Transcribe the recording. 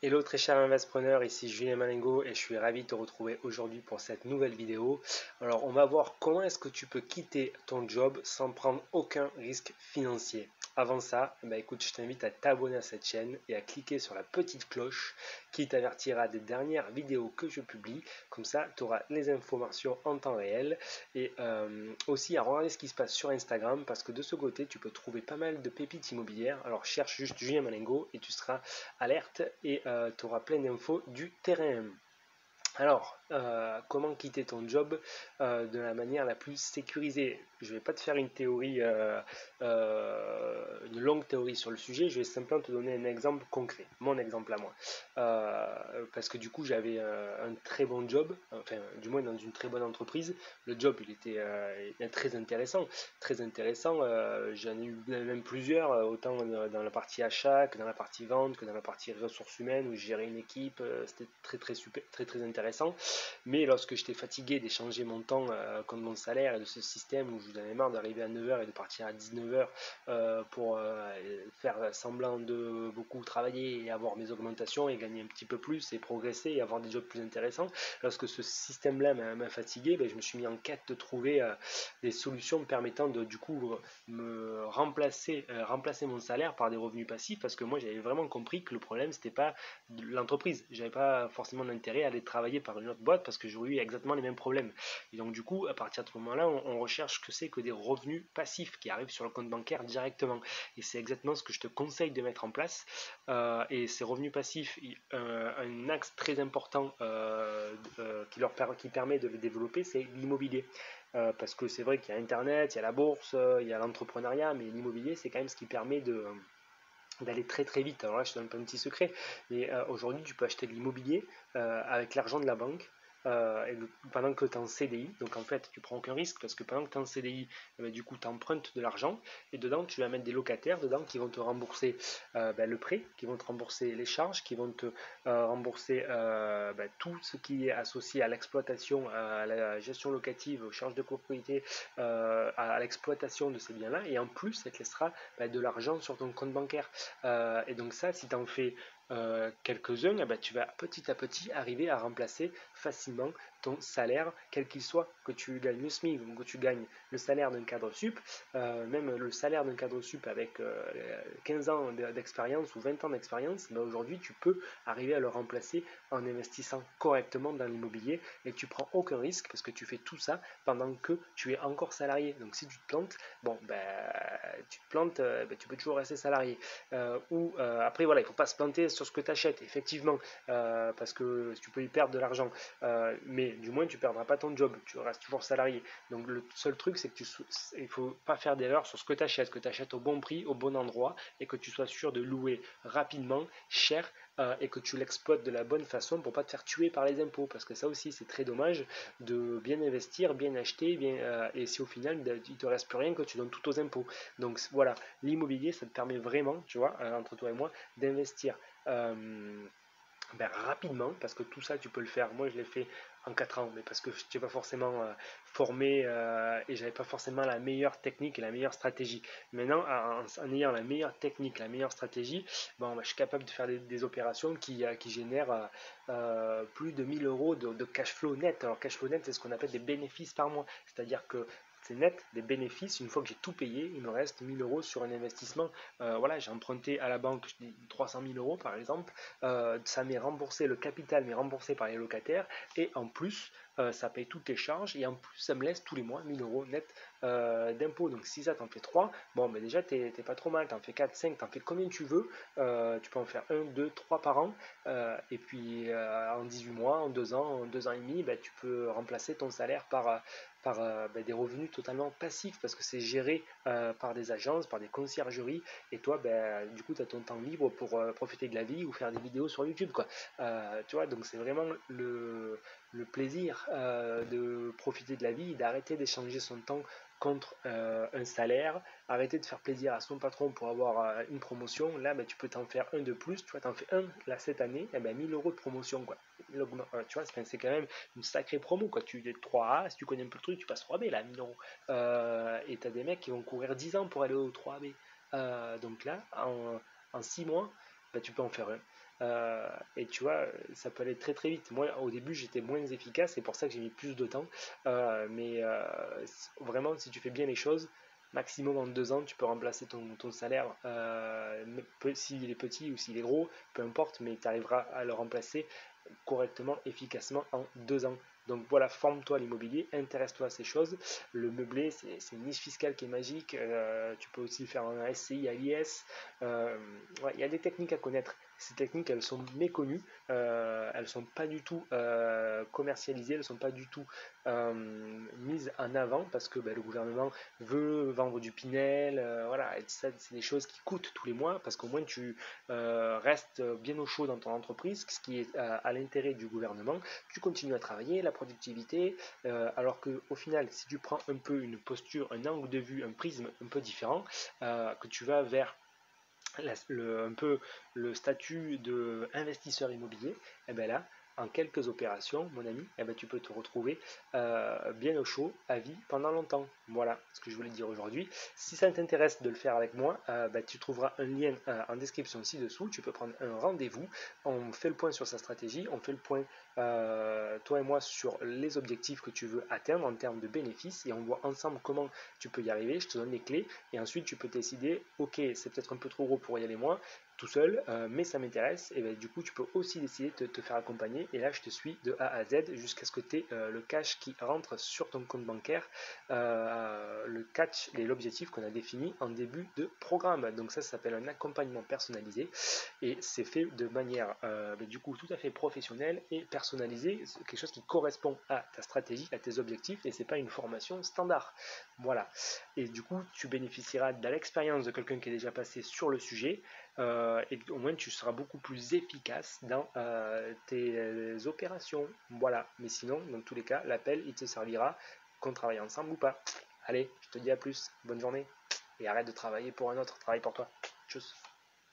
Hello très cher investisseur, ici Julien Malengo et je suis ravi de te retrouver aujourd'hui pour cette nouvelle vidéo. Alors on va voir comment est-ce que tu peux quitter ton job sans prendre aucun risque financier. Avant ça, écoute, je t'invite à t'abonner à cette chaîne et à cliquer sur la petite cloche qui t'avertira des dernières vidéos que je publie. Comme ça, tu auras les informations en temps réel et aussi à regarder ce qui se passe sur Instagram parce que de ce côté, tu peux trouver pas mal de pépites immobilières. Alors cherche juste Julien Malengo et tu seras alerte et tu auras plein d'infos du terrain. Alors, comment quitter ton job de la manière la plus sécurisée? Je ne vais pas te faire une théorie, une longue théorie sur le sujet, je vais simplement te donner un exemple concret, mon exemple à moi. Parce que du coup, j'avais un très bon job, enfin, du moins dans une très bonne entreprise. Le job, il était très intéressant, très intéressant. J'en ai eu même plusieurs, autant dans la partie achat que dans la partie vente, que dans la partie ressources humaines où je gérais une équipe. C'était très super, très intéressant. Mais lorsque j'étais fatigué d'échanger mon temps contre mon salaire et de ce système où je vous avais marre d'arriver à 9h et de partir à 19h pour faire semblant de beaucoup travailler et avoir mes augmentations et gagner un petit peu plus et progresser et avoir des jobs plus intéressants, lorsque ce système-là m'a fatigué, je me suis mis en quête de trouver des solutions me permettant de du coup me remplacer mon salaire par des revenus passifs, parce que moi j'avais vraiment compris que le problème c'était pas l'entreprise, j'avais pas forcément d'intérêt à aller travailler par une autre boîte parce que j'aurais eu exactement les mêmes problèmes. Et donc du coup à partir de ce moment là on recherche que des revenus passifs qui arrivent sur le compte bancaire directement, et c'est exactement ce que je te conseille de mettre en place. Et ces revenus passifs, un axe très important qui permet de le développer, c'est l'immobilier. Parce que c'est vrai qu'il y a Internet, il y a la bourse, il y a l'entrepreneuriat, mais l'immobilier, c'est quand même ce qui permet d'aller très vite. Alors là, je te donne pas un petit secret, mais aujourd'hui, tu peux acheter de l'immobilier avec l'argent de la banque. Pendant que tu es en CDI, donc en fait tu prends aucun risque parce que pendant que tu es en CDI, du coup tu empruntes de l'argent et dedans tu vas mettre des locataires dedans qui vont te rembourser le prêt, qui vont te rembourser les charges, qui vont te rembourser tout ce qui est associé à l'exploitation, à la gestion locative, aux charges de propriété, à l'exploitation de ces biens-là, et en plus ça te laissera de l'argent sur ton compte bancaire. Et donc ça, si tu en fais quelques-uns, tu vas petit à petit arriver à remplacer facilement ton salaire, quel qu'il soit, que tu gagnes le SMIC ou que tu gagnes le salaire d'un cadre sup, même le salaire d'un cadre sup avec 15 ans d'expérience ou 20 ans d'expérience, aujourd'hui tu peux arriver à le remplacer en investissant correctement dans l'immobilier et tu prends aucun risque parce que tu fais tout ça pendant que tu es encore salarié. Donc si tu te plantes, tu te plantes, tu peux toujours rester salarié. Après voilà, il ne faut pas se planter sur ce que tu achètes, effectivement, parce que tu peux y perdre de l'argent, mais du moins tu ne perdras pas ton job, tu restes toujours salarié. Donc le seul truc, c'est que il ne faut pas faire d'erreur sur ce que tu achètes au bon prix, au bon endroit, et que tu sois sûr de louer rapidement, cher, et que tu l'exploites de la bonne façon pour ne pas te faire tuer par les impôts, parce que ça aussi c'est très dommage de bien investir, bien acheter, et si au final il ne te reste plus rien, que tu donnes tout aux impôts. Donc voilà, l'immobilier ça te permet vraiment, tu vois, entre toi et moi, d'investir rapidement, parce que tout ça tu peux le faire. Moi je l'ai fait en 4 ans, mais parce que je n'étais pas forcément formé et j'avais pas forcément la meilleure technique et la meilleure stratégie. Maintenant, en ayant la meilleure technique, la meilleure stratégie, je suis capable de faire des opérations qui génèrent plus de 1000 euros de cash flow net. Alors cash flow net, c'est ce qu'on appelle des bénéfices par mois, c'est-à-dire que c'est net des bénéfices. Une fois que j'ai tout payé, il me reste 1000 euros sur un investissement. Voilà, j'ai emprunté à la banque 300 000 euros par exemple. Ça m'est remboursé, le capital m'est remboursé par les locataires, et en plus ça paye toutes les charges, et en plus ça me laisse tous les mois 1000 euros net d'impôts. Donc si ça t'en fait 3, déjà t'es pas trop mal, t'en fais 4, 5, t'en fais combien tu veux. Tu peux en faire 1, 2, 3 par an, et puis en 18 mois, en 2 ans, en 2 ans et demi, tu peux remplacer ton salaire par des revenus totalement passifs, parce que c'est géré par des agences, par des conciergeries, et toi du coup tu as ton temps libre pour profiter de la vie ou faire des vidéos sur YouTube, quoi. Tu vois, donc c'est vraiment le plaisir de profiter de la vie, d'arrêter d'échanger son temps contre un salaire, arrêter de faire plaisir à son patron pour avoir une promotion. Là tu peux t'en faire un de plus, tu vois, t'en fais un là cette année, 1000 euros de promotion, quoi. Tu vois, c'est quand même une sacrée promo, quoi. Tu es 3A, si tu connais un peu le truc, tu passes 3B là, 1000 euros. Et tu as des mecs qui vont courir 10 ans pour aller au 3B. Donc là, en 6 mois, tu peux en faire un. Et tu vois, ça peut aller très très vite. Moi, au début, j'étais moins efficace, c'est pour ça que j'ai mis plus de temps. Vraiment, si tu fais bien les choses, maximum en 2 ans, tu peux remplacer ton salaire, s'il est petit ou s'il est gros, peu importe, mais tu arriveras à le remplacer correctement, efficacement en 2 ans. Donc voilà, forme-toi à l'immobilier, intéresse-toi à ces choses. Le meublé, c'est une niche fiscale qui est magique. Tu peux aussi faire un SCI à l'IS. Ouais, il y a des techniques à connaître. Ces techniques, elles sont méconnues, elles ne sont pas du tout commercialisées, elles ne sont pas du tout mises en avant parce que le gouvernement veut vendre du Pinel, voilà, et ça, c'est des choses qui coûtent tous les mois parce qu'au moins tu restes bien au chaud dans ton entreprise, ce qui est à l'intérêt du gouvernement. Tu continues à travailler, la productivité, alors qu'au final, si tu prends un peu une posture, un angle de vue, un prisme un peu différent, que tu vas vers un peu le statut d'investisseur immobilier, et bien là, en quelques opérations, mon ami, eh ben, tu peux te retrouver bien au chaud, à vie, pendant longtemps. Voilà ce que je voulais dire aujourd'hui. Si ça t'intéresse de le faire avec moi, tu trouveras un lien en description ci-dessous. Tu peux prendre un rendez-vous. On fait le point sur sa stratégie, on fait le point, toi et moi, sur les objectifs que tu veux atteindre en termes de bénéfices et on voit ensemble comment tu peux y arriver. Je te donne les clés et ensuite tu peux décider, ok, c'est peut-être un peu trop gros pour y aller moi, tout seul, mais ça m'intéresse, et du coup tu peux aussi décider de te faire accompagner, et là je te suis de A à Z jusqu'à ce que tu aies le cash qui rentre sur ton compte bancaire, le catch et l'objectif qu'on a défini en début de programme. Donc ça s'appelle un accompagnement personnalisé, et c'est fait de manière du coup tout à fait professionnelle et personnalisée, quelque chose qui correspond à ta stratégie, à tes objectifs, et c'est pas une formation standard. Voilà. Et du coup, tu bénéficieras de l'expérience de quelqu'un qui est déjà passé sur le sujet, et au moins tu seras beaucoup plus efficace dans tes opérations. Voilà. Mais sinon, dans tous les cas, l'appel, il te servira qu'on travaille ensemble ou pas. Allez, je te dis à plus. Bonne journée. Et arrête de travailler pour un autre. Travaille pour toi. Tchuss.